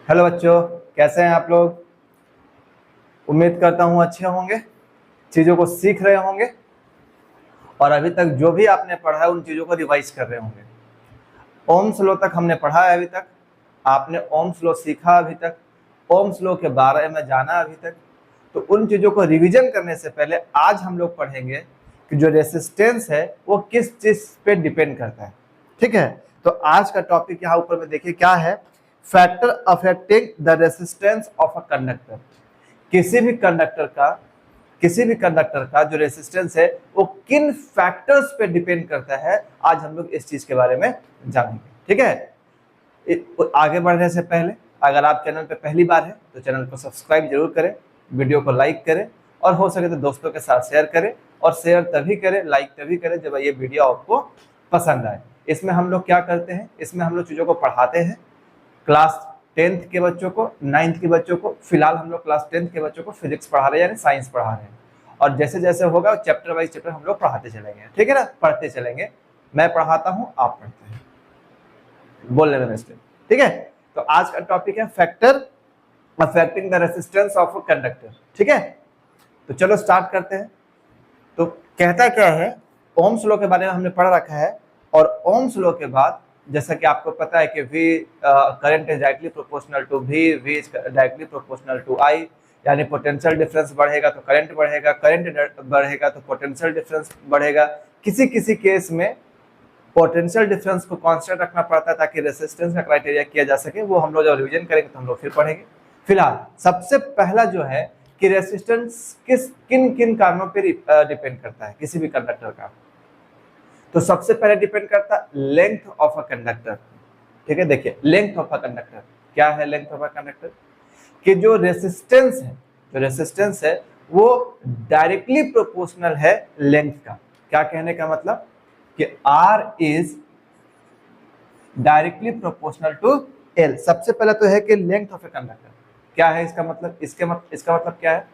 Hello बच्चों, कैसे हैं आप लोग। उम्मीद करता हूँ अच्छे होंगे, चीज़ों को सीख रहे होंगे और अभी तक जो भी आपने पढ़ा है उन चीज़ों को रिवाइज कर रहे होंगे। ओम्स लॉ तक हमने पढ़ा है, अभी तक आपने ओम्स लॉ सीखा, अभी तक ओम्स लॉ के बारे में जाना अभी तक। तो उन चीज़ों को रिवीजन करने से पहले आज हम लोग पढ़ेंगे कि जो रेसिस्टेंस है वो किस चीज़ पे डिपेंड करता है। ठीक है, तो आज का टॉपिक यहाँ ऊपर में देखिए क्या है। Factor affecting the resistance of a conductor. किसी भी कंडक्टर का जो रेसिस्टेंस है वो किन फैक्टर्स पे डिपेंड करता है, आज हम लोग इस चीज के बारे में जानेंगे। ठीक है, आगे बढ़ने से पहले अगर आप चैनल पे पहली बार है तो चैनल को सब्सक्राइब जरूर करें, वीडियो को लाइक करें और हो सके तो दोस्तों के साथ शेयर करें। और शेयर तभी करें, लाइक तभी करें जब ये वीडियो आपको पसंद आए। इसमें हम लोग क्या करते हैं, इसमें हम लोग चीज़ों को पढ़ाते हैं। क्लास 10th के बच्चों को, 9th के बच्चों को, फिलहाल हम लोग क्लास 10th के बच्चों को फिजिक्स पढ़ा रहे हैं, यानी साइंस पढ़ा रहे हैं। और जैसे जैसे होगा चैप्टर वाइज चैप्टर हम लोग पढ़ाते चलेंगे। ठीक है ना, पढ़ते चलेंगे। मैं पढ़ाता हूँ, आप पढ़ते हैं, बोलने में मिस्टेक। ठीक है, तो आज का टॉपिक है factor affecting the resistance of a conductor. ठीक है, तो चलो स्टार्ट करते हैं। तो कहता क्या है, ओम्स लॉ के बारे में हमने पढ़ रखा है। और ओम्स लॉ के बाद जैसा कि आपको पता है कि V current is directly proportional to V is directly proportional to I, यानी पोटेंशियल डिफरेंस बढ़ेगा तो करंट बढ़ेगा, करंट बढ़ेगा तो पोटेंशियल डिफरेंस बढ़ेगा। किसी किसी केस में पोटेंशियल डिफरेंस को कांस्टेंट रखना पड़ता है ताकि रेसिस्टेंस का क्राइटेरिया किया जा सके। वो हम लोग जब रिवीजन करेंगे तो हम लोग फिर पढ़ेंगे। फिलहाल सबसे पहला जो है कि रेसिस्टेंस किन किन कारणों पर डिपेंड करता है किसी भी कंडक्टर का। तो सबसे पहले डिपेंड करता है लेंथ ऑफ अ कंडक्टर। ठीक है, देखिए लेंथ ऑफ अ कंडक्टर क्या है। लेंथ ऑफ अ कंडक्टर कि जो रेसिस्टेंस है वो डायरेक्टली प्रोपोर्शनल है लेंथ का। क्या कहने का मतलब कि R is directly proportional to L। सबसे पहले तो है कि लेंथ ऑफ ए कंडक्टर क्या है, इसका मतलब इसका मतलब क्या है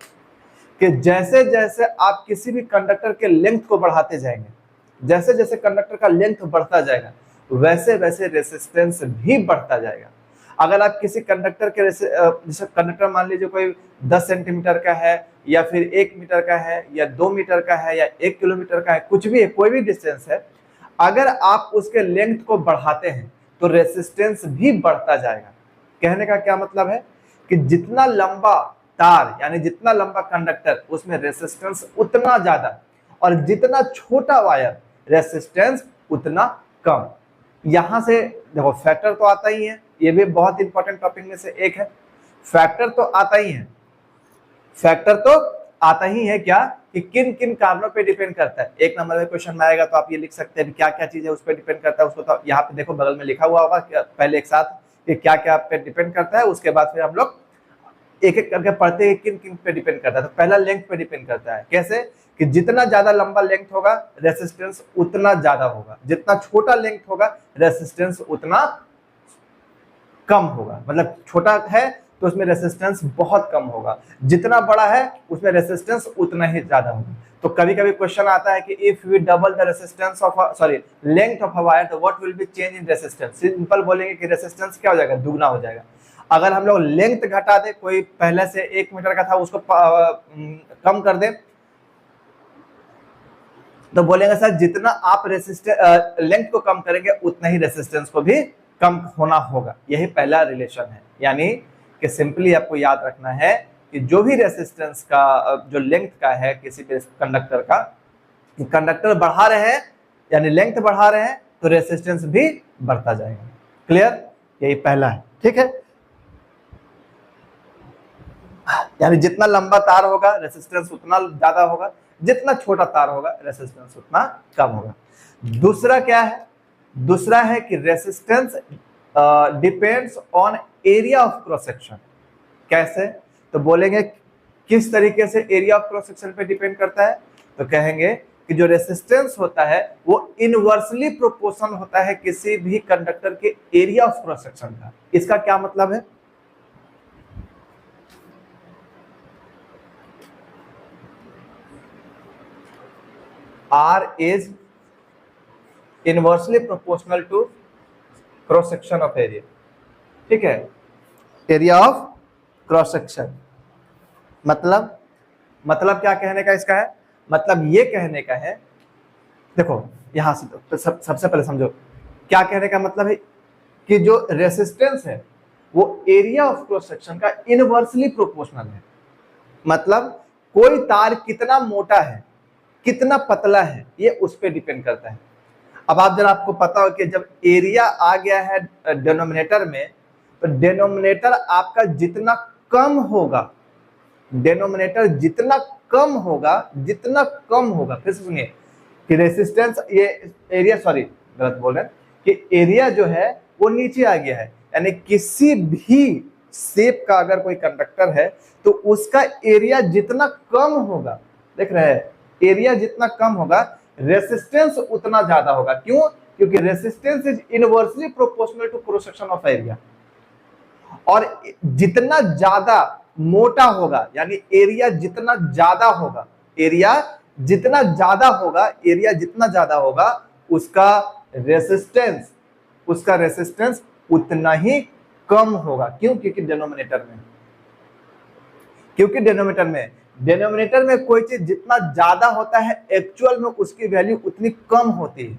कि जैसे जैसे आप किसी भी कंडक्टर के लेंथ को बढ़ाते जाएंगे, जैसे जैसे कंडक्टर का लेंथ बढ़ता जाएगा वैसे वैसे रेसिस्टेंस भी बढ़ता जाएगा। अगर आप किसी कंडक्टर के जैसे कंडक्टर मान लीजिए कोई 10 सेंटीमीटर का है या फिर 1 मीटर का है या 2 मीटर का है या 1 किलोमीटर का है, कुछ भी है, कोई भी डिस्टेंस है, अगर आप उसके लेंथ को बढ़ाते हैं तो रेसिस्टेंस भी बढ़ता जाएगा। कहने का क्या मतलब है कि जितना लंबा तार यानी जितना लंबा कंडक्टर उसमें रेसिस्टेंस उतना ज्यादा, और जितना छोटा वायर रेसिस्टेंस उतना कम। यहां से देखो फैक्टर तो आता ही है, ये भी बहुत इंपॉर्टेंट टॉपिक में से एक है। फैक्टर तो आता ही है, फैक्टर तो आता ही है क्या कि किन किन कारणों पे डिपेंड करता है। एक नंबर में क्वेश्चन में आएगा तो आप ये लिख सकते हैं क्या क्या चीज है उस पर डिपेंड करता है। उसको तो यहाँ पे देखो बगल में लिखा हुआ होगा पहले एक साथ कि क्या क्या पे डिपेंड करता है, उसके बाद फिर हम लोग एक एक करके पढ़ते हैं किन किन पे डिपेंड करता है। तो पहला लेंथ पे डिपेंड करता है। कैसे कि जितना ज्यादा लंबा लेंथ होगा रेसिस्टेंस उतना ज्यादा होगा, जितना छोटा लेंथ होगा रेसिस्टेंस उतना कम होगा। मतलब छोटा है तो उसमें रेसिस्टेंस बहुत कम होगा, जितना बड़ा है उसमें रेसिस्टेंस उतना ही ज्यादा होगा। तो कभी कभी क्वेश्चन आता है कि if we double the resistance of length of a wire तो what will be change in resistance. Simple बोलेंगे कि रेसिस्टेंस क्या हो जाएगा, दुगना हो जाएगा। अगर हम लोग लेंथ घटा दे, कोई पहले से 1 मीटर का था उसको कम कर दे तो बोलेंगे सर जितना आप लेंथ को कम करेंगे उतना ही रेसिस्टेंस को भी कम होना होगा। यही पहला रिलेशन है। यानी कि सिंपली आपको याद रखना है कि जो भी रेसिस्टेंस का जो लेंथ का है किसी भी कंडक्टर का, कंडक्टर बढ़ा रहे हैं यानी लेंथ बढ़ा रहे हैं तो रेसिस्टेंस भी बढ़ता जाएगा। क्लियर, यही पहला है। ठीक है, यानी जितना लंबा तार होगा रेसिस्टेंस उतना ज्यादा होगा, जितना छोटा तार होगा रेसिस्टेंस उतना कम होगा। दूसरा क्या है, दूसरा है कि resistance depends on area of cross section. कैसे, तो बोलेंगे किस तरीके से एरिया ऑफ क्रॉस सेक्शन पे डिपेंड करता है। तो कहेंगे कि जो रेसिस्टेंस होता है वो इनवर्सली प्रोपोर्शनल होता है किसी भी कंडक्टर के एरिया ऑफ क्रॉस सेक्शन का। इसका क्या मतलब है, R is inversely proportional to cross section of area। ठीक है, एरिया ऑफ क्रॉस सेक्शन। मतलब क्या कहने का इसका है, मतलब ये कहने का है, देखो यहां से तो सबसे पहले समझो क्या कहने का मतलब है कि जो रेसिस्टेंस है वो एरिया ऑफ क्रॉस सेक्शन का इनवर्सली प्रोपोर्शनल है। मतलब कोई तार कितना मोटा है कितना पतला है ये उस पर डिपेंड करता है। अब आप जरा आपको पता हो कि जब एरिया आ गया है डिनोमिनेटर में, तो डिनोमिनेटर आपका जितना कम होगा, डिनोमिनेटर जितना कम होगा, फिर से सुनिए कि रेसिस्टेंस, ये एरिया, सॉरी गलत बोल रहे हैं, कि एरिया जो है वो नीचे आ गया है। यानी किसी भी शेप का अगर कोई कंडक्टर है तो उसका एरिया जितना कम होगा, देख रहे हैं, एरिया जितना कम होगा रेसिस्टेंस उतना ज्यादा होगा। क्यों? क्योंकि resistance is inversely proportional to cross section of area. और जितना ज्यादा मोटा होगा, यानी एरिया जितना ज्यादा होगा, एरिया जितना ज्यादा होगा उसका रेसिस्टेंस उतना ही कम होगा। क्यों? क्योंकि डिनोमिनेटर में कोई चीज जितना ज्यादा होता है एक्चुअल में उसकी वैल्यू उतनी कम होती है।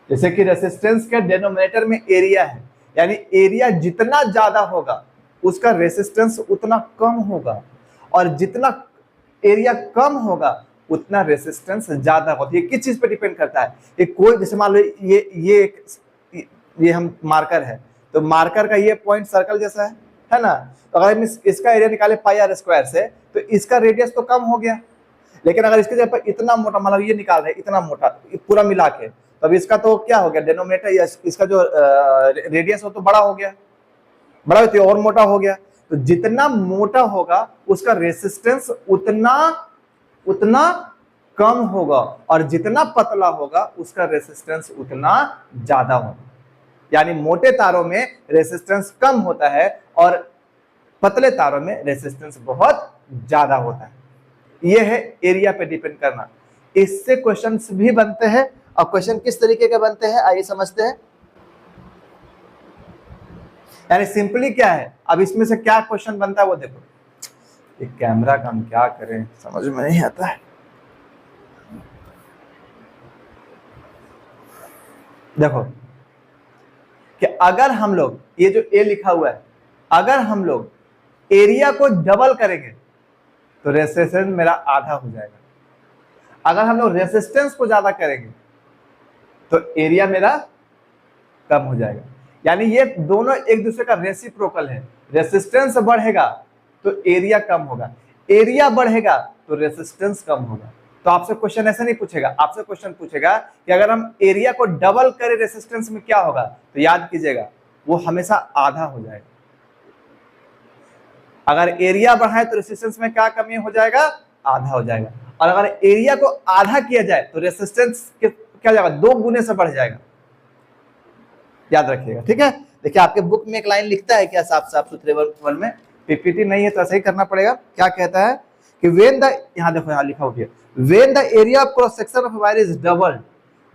जैसे कि रेसिस्टेंस के डिनोमिनेटर में एरिया है, यानी एरिया जितना ज्यादा होगा उसका रेसिस्टेंस उतना कम होगा, और जितना एरिया कम होगा उतना रेसिस्टेंस ज्यादा होता है। ये किस चीज पे डिपेंड करता है? ये कोई, जैसे मान लो ये हम मार्कर है, तो मार्कर का ये पॉइंट सर्कल जैसा है ना, तो अगर हम इसका एरिया निकाले पाई आर स्क्वायर से तो इसका रेडियस तो कम हो गया। लेकिन अगर इसके जगह पर इतना मोटा, मतलब ये निकाल रहे इतना मोटा पूरा मिला के, तो अब इसका तो क्या हो गया, डिनोमिनेटर या इसका जो रेडियस हो तो बड़ा हो गया, बड़ा होती और मोटा हो गया। तो जितना मोटा होगा उसका रेसिस्टेंस उतना कम होगा, और जितना पतला होगा उसका रेसिस्टेंस उतना ज्यादा होगा। यानी मोटे तारों में रेसिस्टेंस कम होता है और पतले तारों में रेसिस्टेंस बहुत ज्यादा होता है। यह है एरिया पे डिपेंड करना। इससे क्वेश्चंस भी बनते हैं, और क्वेश्चन किस तरीके के बनते हैं आइए समझते हैं। यानी सिंपली क्या है, अब इसमें से क्या क्वेश्चन बनता है वो देखो। ये कैमरा का हम क्या करें समझ में नहीं आता है। देखो कि अगर हम लोग ये जो ए लिखा हुआ है, अगर हम लोग एरिया को डबल करेंगे तो रेसिस्टेंस मेरा आधा हो जाएगा। अगर हम लोग रेसिस्टेंस को ज्यादा करेंगे तो एरिया मेरा कम हो जाएगा। यानी ये दोनों एक दूसरे का रेसिप्रोकल है। रेसिस्टेंस बढ़ेगा तो एरिया कम होगा, एरिया बढ़ेगा तो रेसिस्टेंस कम होगा। तो आपसे क्वेश्चन ऐसा नहीं पूछेगा, आपसे क्वेश्चन पूछेगा कि अगर हम एरिया को डबल करें रेसिस्टेंस में क्या होगा, तो याद कीजिएगा वो हमेशा आधा हो जाएगा। अगर एरिया बढ़ाए तो रेसिस्टेंस में क्या कमी हो जाएगा, आधा हो जाएगा। और अगर एरिया को आधा किया जाए तो रेसिस्टेंस क्या हो जाएगा, 2 गुने से बढ़ जाएगा। याद रखिएगा, ठीक है। देखिए आपके बुक में एक लाइन लिखता है क्या साफ सुथरे वर्ड में, पीपीटी नहीं है तो ऐसा ही करना पड़ेगा। क्या कहता है कि व्हेन द, यहाँ देखो यहाँ लिखा हुआ है, when the area of cross section of wire is doubled,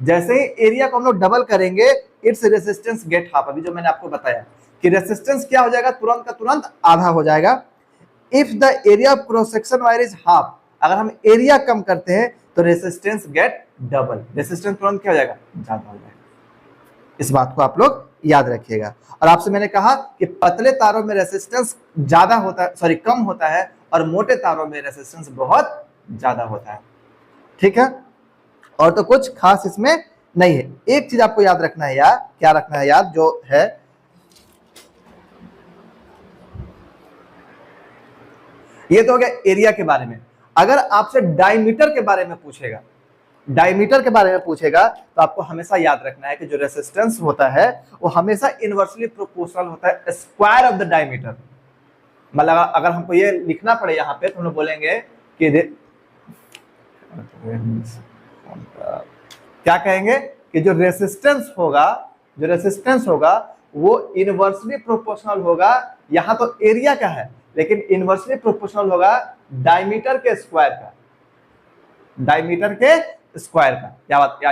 जैसे ही एरिया को हम लोग डबल करेंगे इट्स रेसिस्टेंस गेट हाफ। अभी जो मैंने आपको बताया कि रेसिस्टेंस क्या हो जाएगा, तुरंत का तुरंत आधा हो जाएगा। If the area of cross section wire is half, अगर हम एरिया कम करते हैं तो रेसिस्टेंस गेट डबल, रेसिस्टेंस तुरंत क्या हो जाएगा, ज्यादा हो जाएगा। इस बात को आप लोग याद रखिएगा। और आपसे मैंने कहा कि पतले तारों में रेसिस्टेंस ज्यादा होता है, सॉरी कम होता है, और मोटे तारों में रेसिस्टेंस बहुत ज्यादा होता है, ठीक है। और तो कुछ खास इसमें नहीं है। एक चीज आपको याद रखना है यार, क्या रखना है याद, जो है ये तो हो गया एरिया के बारे में। अगर आपसे डायमीटर के बारे में पूछेगा, डायमीटर के बारे में पूछेगा तो आपको हमेशा याद रखना है कि जो रेसिस्टेंस होता है वो हमेशा इनवर्सली प्रोपोर्शनल होता है स्क्वायर ऑफ द डायमीटर। मतलब अगर हमको ये लिखना पड़े यहाँ पे तो हम लोग बोलेंगे कि क्या कहेंगे कि जो रेसिस्टेंस होगा वो इनवर्सली प्रोपोर्शनल होगा। यहाँ तो एरिया का है लेकिन इनवर्सली प्रोपोर्शनल होगा डायमीटर के स्क्वायर का, डायमीटर के स्क्वायर का।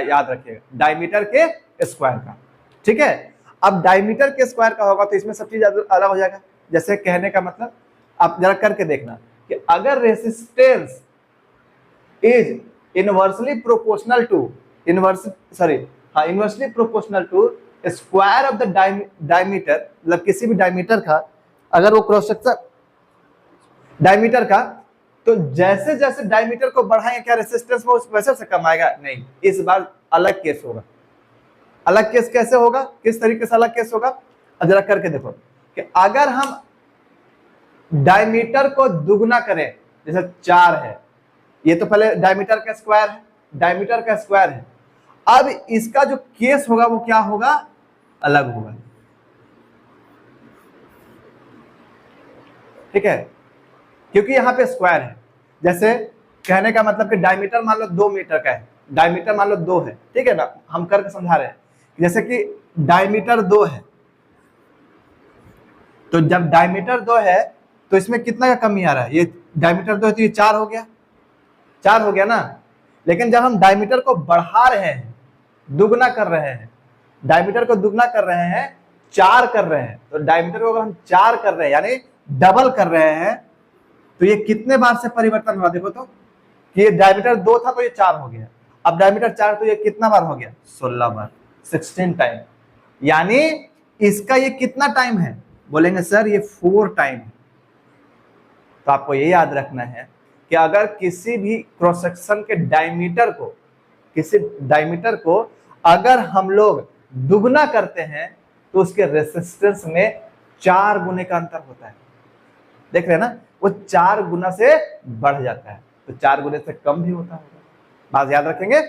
याद रखिएगा, डायमीटर के स्क्वायर का, ठीक है। अब डायमीटर के स्क्वायर का होगा तो इसमें सब चीज अलग हो जाएगा। जैसे कहने का मतलब आप जरा करके देखना कि अगर resistance is inversely proportional to inversely proportional to square of the diameter, मतलब किसी भी डायमीटर का अगर वो क्रॉस सेक्शन डायमीटर का, तो जैसे जैसे डायमीटर को बढ़ाएंगे क्या रेसिस्टेंस में वैसे से कम आएगा? नहीं, इस बार अलग केस होगा। अलग केस कैसे होगा, किस तरीके से अलग केस होगा? अब जरा करके देखो कि अगर हम डायमीटर को दुगना करें, जैसे 4 है, ये तो पहले डायमीटर का स्क्वायर है, डायमीटर का स्क्वायर है, अब इसका जो केस होगा वो क्या होगा? अलग होगा। ठीक है, क्योंकि यहां पे स्क्वायर है। जैसे कहने का मतलब कि डायमीटर मान लो 2 मीटर का है, डायमीटर मान लो 2 है, ठीक है ना, हम करके समझा रहे हैं। जैसे कि डायमीटर 2 है, तो जब डायमीटर 2 है तो इसमें कितना का कमी आ रहा है? ये डायमीटर 2 है तो ये 4 हो गया, 4 हो गया ना। लेकिन जब हम डायमीटर को बढ़ा रहे हैं, दुगना कर रहे हैं, डायमीटर को दुगना कर रहे हैं, 4 कर रहे हैं, तो डायमीटर को अगर हम 4 कर रहे हैं यानी डबल कर रहे हैं, तो ये कितने बार से परिवर्तन हुआ? देखो तो कि ये डायमीटर 2 था तो ये 4 हो गया, अब डायमीटर 4 तो ये कितना बार हो गया? 16 बार, 16 टाइम। यानी इसका ये कितना टाइम है? बोलेंगे सर ये 4 टाइम है। तो आपको ये याद रखना है कि अगर किसी भी क्रॉस सेक्शन के डायमीटर को, किसी डायमीटर को अगर हम लोग दुगना करते हैं तो उसके रेसिस्टेंस में 4 गुने का अंतर होता है। देख रहे हैं ना, वो 4 गुना से बढ़ जाता है, तो 4 गुने से कम भी होता होगा। बात याद रखेंगे,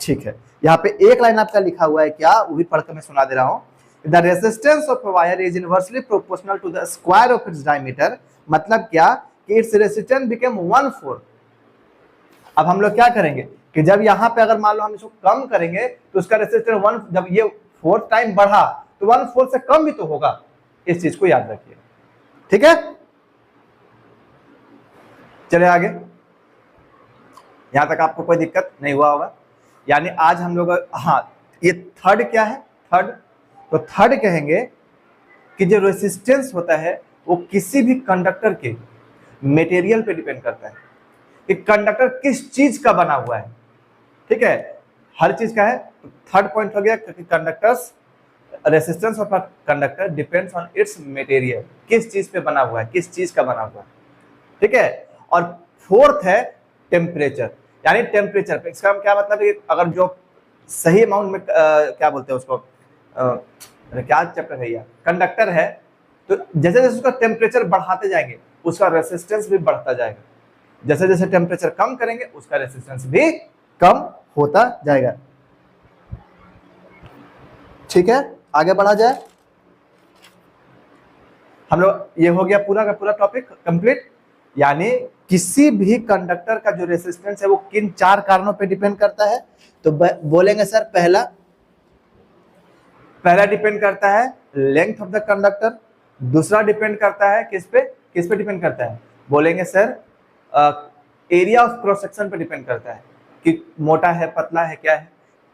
ठीक है। यहाँ पे एक लाइन आपका लिखा हुआ है, क्या वो भी पढ़कर मैं सुना दे रहा हूँ। The resistance of wire is inversely proportional to the square of its diameter. मतलब क्या कि इट्स रेसिस्टेंस बिकेम 1/4। अब हम लोग क्या करेंगे कि जब यहाँ पे अगर मान लो हम इसको कम करेंगे तो उसका रेसिस्टेंस 1, जब ये 4 टाइम बढ़ा तो 1/4 से कम भी तो होगा। इस चीज को याद रखिए, ठीक है। चले आगे, यहां तक आपको कोई दिक्कत नहीं हुआ होगा। यानी आज हम लोग, हाँ, ये थर्ड क्या है? थर्ड, तो थर्ड कहेंगे कि जो रेसिस्टेंस होता है वो किसी भी कंडक्टर के मटेरियल पे डिपेंड करता है कि कंडक्टर किस चीज का बना हुआ है। ठीक है, हर चीज का है। तो थर्ड पॉइंट हो गया कि conductors resistance of a conductor depends on it's material, किस चीज पे बना हुआ है, किस चीज का बना हुआ है। ठीक है, और फोर्थ है टेम्परेचर, यानी टेम्परेचर पे, इसका क्या मतलब है? अगर जो सही अमाउंट में क्या बोलते हैं उसको, क्या चैप्टर है, कंडक्टर है, तो जैसे जैसे उसका टेम्परेचर बढ़ाते जाएंगे उसका रेसिस्टेंस भी बढ़ता जाएगा। जैसे जैसे टेम्परेचर कम करेंगे उसका रेसिस्टेंस भी कम होता जाएगा। ठीक है, आगे बढ़ा जाए। हम लोग, ये हो गया पूरा का पूरा टॉपिक कंप्लीट। यानी किसी भी कंडक्टर का जो रेसिस्टेंस है वो किन 4 कारणों पे डिपेंड करता है? तो बोलेंगे सर पहला डिपेंड करता है लेंथ ऑफ द कंडक्टर, दूसरा डिपेंड करता है किस पे डिपेंड करता है? बोलेंगे sir area of cross section पे डिपेंड करता है कि मोटा है, पतला है, क्या है।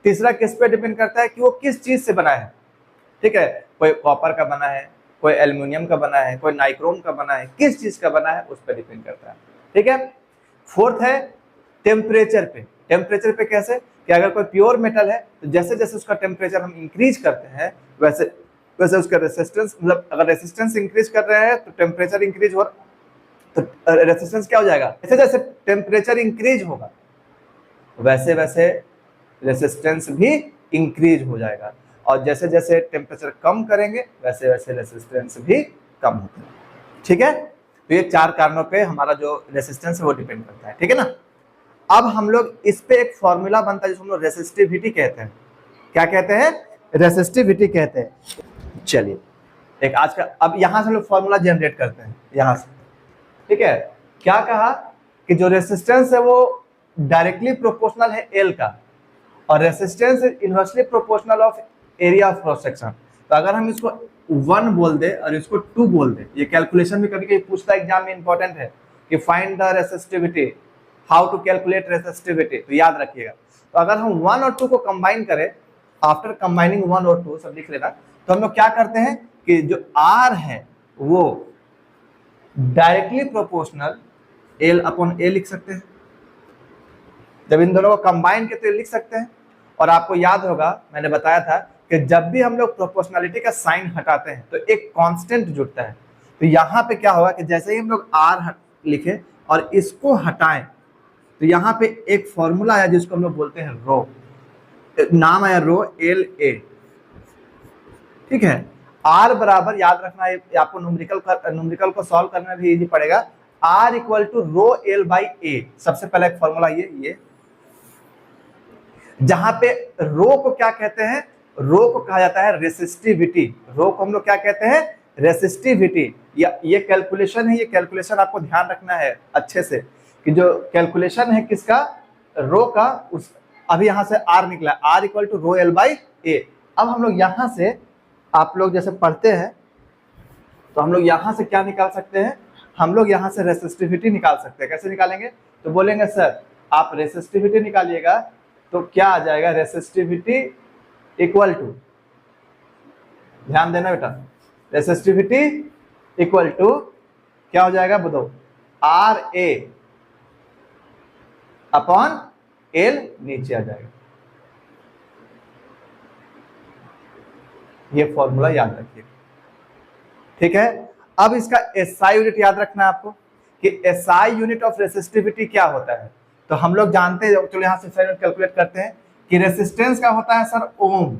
तीसरा किस पे डिपेंड करता है कि वो किस चीज से बना है। ठीक है, कोई कॉपर का बना है, कोई एल्युमिनियम का बना है, कोई नाइक्रोम का बना है, किस चीज का बना है उस पर डिपेंड करता है। ठीक है, फोर्थ है टेम्परेचर पे। टेम्परेचर पे कैसे कि अगर कोई प्योर मेटल है तो जैसे जैसे उसका टेम्परेचर हम इंक्रीज करते हैं वैसे वैसे उसका रेसिस्टेंस, मतलब अगर रेसिस्टेंस इंक्रीज कर रहे हैं तो टेम्परेचर इंक्रीज हो, तो रेसिस्टेंस क्या हो जाएगा? जैसे जैसे टेम्परेचर इंक्रीज होगा वैसे वैसे रेसिस्टेंस भी इंक्रीज हो जाएगा, और जैसे जैसे टेम्परेचर कम करेंगे वैसे वैसे रेसिस्टेंस भी कम होता है। ठीक है, तो ये 4 कारणों पे हमारा जो रेसिस्टेंस है वो डिपेंड करता है। ठीक है ना। अब हम लोग इस पे एक फॉर्मूला बनता है जिसको हम लोग रेसिस्टिविटी कहते हैं। क्या कहते हैं? रेसिस्टिविटी कहते हैं। चलिए एक आज का, अब यहां से हम लोग फॉर्मूला जनरेट करते हैं यहां से। ठीक है, क्या कहा कि जो रेसिस्टेंस है वो डायरेक्टली प्रोपोर्शनल है एल का, और resistance is inversely proportional of area of cross section. तो अगर हम इसको 1 बोल दे और इसको 2 बोल दे, ये कैलकुलेशन भी कभी कभी पूछता है एग्जाम में, इंपॉर्टेंट है कि find the resistivity, how to calculate resistivity, तो याद रखिएगा। तो अगर हम 1 और 2 को कंबाइन करें, आफ्टर कंबाइनिंग 1 और 2 सब लिख लेना, तो हम लोग क्या करते हैं कि जो R है वो directly proportional L upon A लिख सकते हैं। जब इन दोनों को कंबाइन करते लिख सकते हैं। और आपको याद होगा मैंने बताया था कि जब भी हम लोग प्रोपोर्शनलिटी का साइन हटाते हैं तो एक कांस्टेंट जुड़ता है। तो यहाँ पे क्या होगा कि जैसे ही हम लोग R लिखे और इसको हटाएं तो यहाँ पे एक फॉर्मूला है जिसको हम लोग बोलते हैं रो, नाम है रो LA, ठीक है। R बराबर याद रखना है, आपको न्यूमेरिकल को सॉल्व करना भी इजी पड़ेगा। R equal to rho L by A, सबसे पहला एक फॉर्मूला ये जहां पे रो को क्या कहते हैं, रो को कहा जाता है रेसिस्टिविटी। रो को हम लोग क्या कहते हैं, रेसिस्टिविटी। ये कैलकुलेशन है, ये कैलकुलेशन आपको ध्यान रखना है अच्छे से कि जो कैलकुलेशन है किसका, रो का, उस अभी यहां से R निकला, R equal to rho L by A। अब हम लोग यहां से, आप लोग जैसे पढ़ते हैं तो हम लोग यहां से क्या निकाल सकते हैं, हम लोग यहां से रेसिस्टिविटी निकाल सकते हैं। कैसे निकालेंगे, तो बोलेंगे सर आप रेसिस्टिविटी निकालिएगा, तो क्या आ जाएगा, रेसिस्टिविटी इक्वल टू, ध्यान देना बेटा, रेसिस्टिविटी इक्वल टू क्या हो जाएगा बताओ, RA अपॉन L, नीचे आ जाएगा। ये फॉर्मूला याद रखिए, ठीक है। अब इसका SI यूनिट याद रखना है आपको कि SI यूनिट ऑफ रेसिस्टिविटी क्या होता है। तो हम लोग जानते हैं, चलो यहां से SI यूनिट कैलकुलेट करते हैं कि रेसिस्टेंस का होता है सर ओम,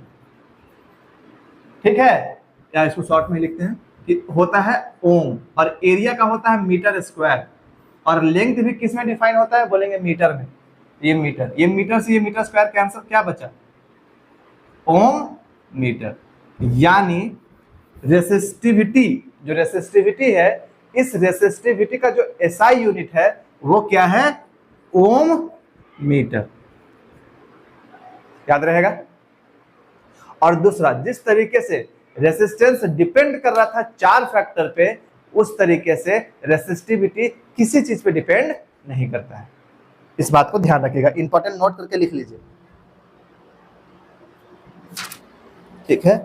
ठीक है, या इसको शॉर्ट में लिखते हैं कि होता है ओम, और एरिया का होता है मीटर स्क्वायर, और लेंथ भी किस में डिफाइन होता है, बोलेंगे मीटर में। ये मीटर से ये मीटर स्क्वायर कैंसिल, क्या बचा, ओम मीटर। यानी रेसिस्टिविटी, जो रेसिस्टिविटी है, इस रेसिस्टिविटी का जो SI यूनिट है वो क्या है, ओम मीटर, याद रहेगा। और दूसरा, जिस तरीके से रेसिस्टेंस डिपेंड कर रहा था 4 फैक्टर पे, उस तरीके से रेसिस्टिविटी किसी चीज पे डिपेंड नहीं करता है। इस बात को ध्यान रखिएगा, इंपॉर्टेंट नोट करके लिख लीजिए, ठीक है।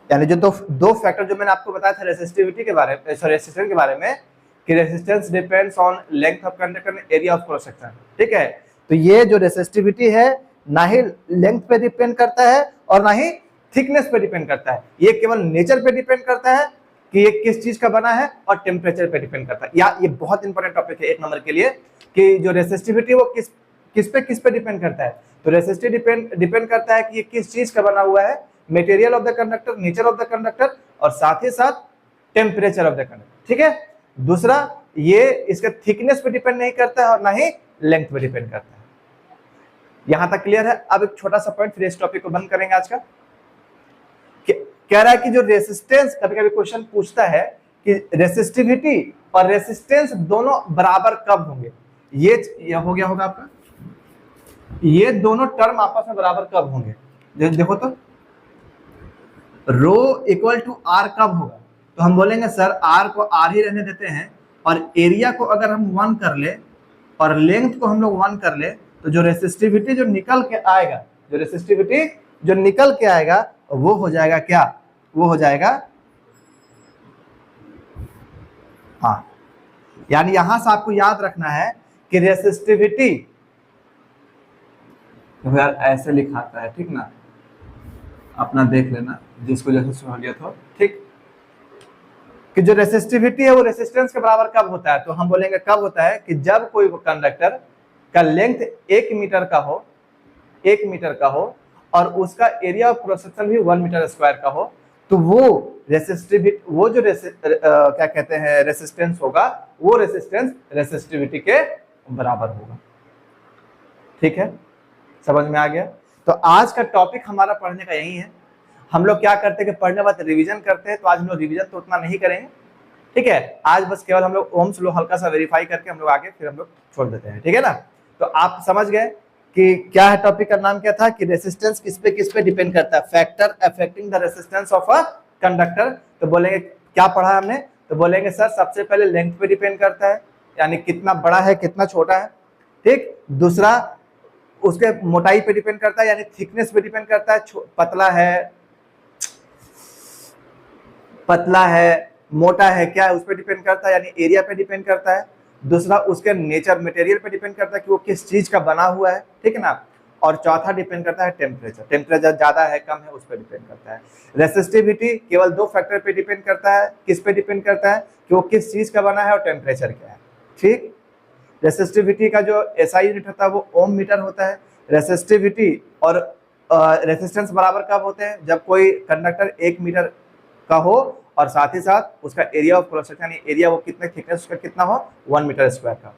यानी जो दो फैक्टर जो मैंने आपको बताया था रेसिस्टिविटी के बारे में, सॉरी रेसिस्टेंस के बारे में, कि resistance depends on length of conductor and area of cross section, ठीक है। तो ये जो रेसिस्टिविटी है ना ही लेंथ पे डिपेंड करता है और ना ही थिकनेस पे डिपेंड करता है, ये केवल नेचर पे डिपेंड करता है कि ये किस चीज का बना है, और टेम्परेचर पे डिपेंड करता है। या ये बहुत इंपॉर्टेंट टॉपिक है 1 नंबर के लिए, कि जो रेसिस्टिविटी वो किस पे डिपेंड करता है। तो रेसिस्टिविटी डिपेंड करता है कि ये किस चीज का बना हुआ है, material of the conductor, nature of the conductor, और साथ ही साथ टेम्परेचर ऑफ द कंडक्टर, ठीक है। दूसरा, ये इसके थिकनेस पे डिपेंड नहीं करता है और ना ही लेंथ पे डिपेंड करता है। यहां तक क्लियर है। अब एक छोटा सा पॉइंट, फिर इस टॉपिक को बंद करेंगे आज का। कह रहा है कि जो रेसिस्टेंस, कभी कभी क्वेश्चन पूछता है कि रेसिस्टिविटी और रेसिस्टेंस दोनों बराबर कब होंगे। ये हो गया होगा आपका, ये दोनों टर्म आपस में बराबर कब होंगे, देखो तो, रो इक्वल टू R कब होगा। तो हम बोलेंगे सर R को R ही रहने देते हैं, और एरिया को अगर हम 1 कर ले और लेंथ को हम लोग 1 कर ले, तो जो रेसिस्टिविटी जो निकल के आएगा, जो रेसिस्टिविटी जो निकल के आएगा वो हो जाएगा क्या, वो हो जाएगा, हाँ, यानी यहां से आपको याद रखना है कि रेसिस्टिविटी, यार ऐसे लिखाता है, ठीक ना, अपना देख लेना जिसको जैसे सहूलियत हो, ठीक, कि जो रेसिस्टिविटी है वो रेसिस्टेंस के बराबर कब होता है। तो हम बोलेंगे कब होता है कि जब कोई कंडक्टर का लेंथ 1 मीटर का हो, 1 मीटर का हो, और उसका एरिया ऑफ क्रॉस सेक्शन भी 1 मीटर स्क्वायर का हो, तो वो रेसिस्टिविटी, वो जो क्या कहते हैं रेसिस्टेंस होगा, वो रेसिस्टेंस रेसिस्टिविटी के बराबर होगा, ठीक है, समझ में आ गया। तो आज का टॉपिक हमारा पढ़ने का यही है। हम लोग क्या करते हैं कि पढ़ने बाद रिवीजन करते हैं, तो आज हम लोग रिवीजन तो उतना नहीं करेंगे, ठीक है। आज बस केवल हम लोग ओम्स लॉ हल्का सा वेरीफाई करके हम लोग आगे फिर हम लोग छोड़ देते हैं, ठीक है ना। तो आप समझ गए कि क्या है, टॉपिक का नाम क्या था, कि रेसिस्टेंस किस पे डिपेंड करता है, factor affecting the resistance of a conductor. तो बोलेंगे क्या पढ़ा हमने, तो बोलेंगे सर सबसे पहले लेंथ पे डिपेंड करता है, यानी कितना बड़ा है कितना छोटा है, ठीक। दूसरा, उसके मोटाई पे डिपेंड करता है, यानी थिकनेस पे डिपेंड करता है, पतला है, पतला है, मोटा है, क्या है उस पर डिपेंड करता है, यानी एरिया पे डिपेंड करता है। दूसरा उसके नेचर, मटेरियल पे डिपेंड करता है कि वो किस चीज का बना हुआ है, ठीक है ना। और चौथा डिपेंड करता है टेम्परेचर, टेम्परेचर ज्यादा है कम है उस पर डिपेंड करता है। रेसिस्टिविटी केवल 2 फैक्टर पे डिपेंड करता है, किस पे डिपेंड करता है कि वो किस चीज का बना है और टेम्परेचर क्या है, ठीक। रेसिस्टिविटी का जो एसआई यूनिट होता है वो ओम मीटर होता है। रेसिस्टिविटी और रेसिस्टेंस बराबर कब होते हैं, जब कोई कंडक्टर 1 मीटर का हो और साथ ही साथ उसका एरिया ऑफ क्रॉस सेक्शन यानी एरिया वो कितने थिकनेस उसका कितना हो 1 मीटर स्क्वायर का।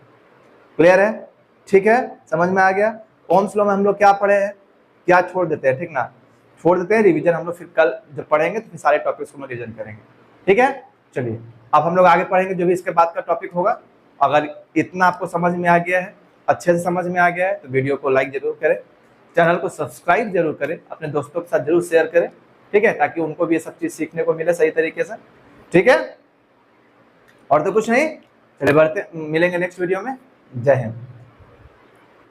क्लियर है, ठीक है, समझ में आ गया। ओम्स लॉ में हम लोग क्या पढ़े हैं, क्या छोड़ देते हैं, ठीक ना, छोड़ देते हैं, रिवीजन हम लोग फिर कल जब पढ़ेंगे तो फिर सारे टॉपिक्स को हम लोग रिवीजन करेंगे, ठीक है। चलिए अब हम लोग आगे पढ़ेंगे जो भी इसके बाद का टॉपिक होगा। अगर इतना आपको समझ में आ गया है, अच्छे से समझ में आ गया है, तो वीडियो को लाइक जरूर करें, चैनल को सब्सक्राइब जरूर करें, अपने दोस्तों के साथ जरूर शेयर करें, ठीक है, ताकि उनको भी ये सब चीज सीखने को मिले सही तरीके से, ठीक है। और तो कुछ नहीं, चलिए बढ़ते, मिलेंगे नेक्स्ट वीडियो में। जय हिंद।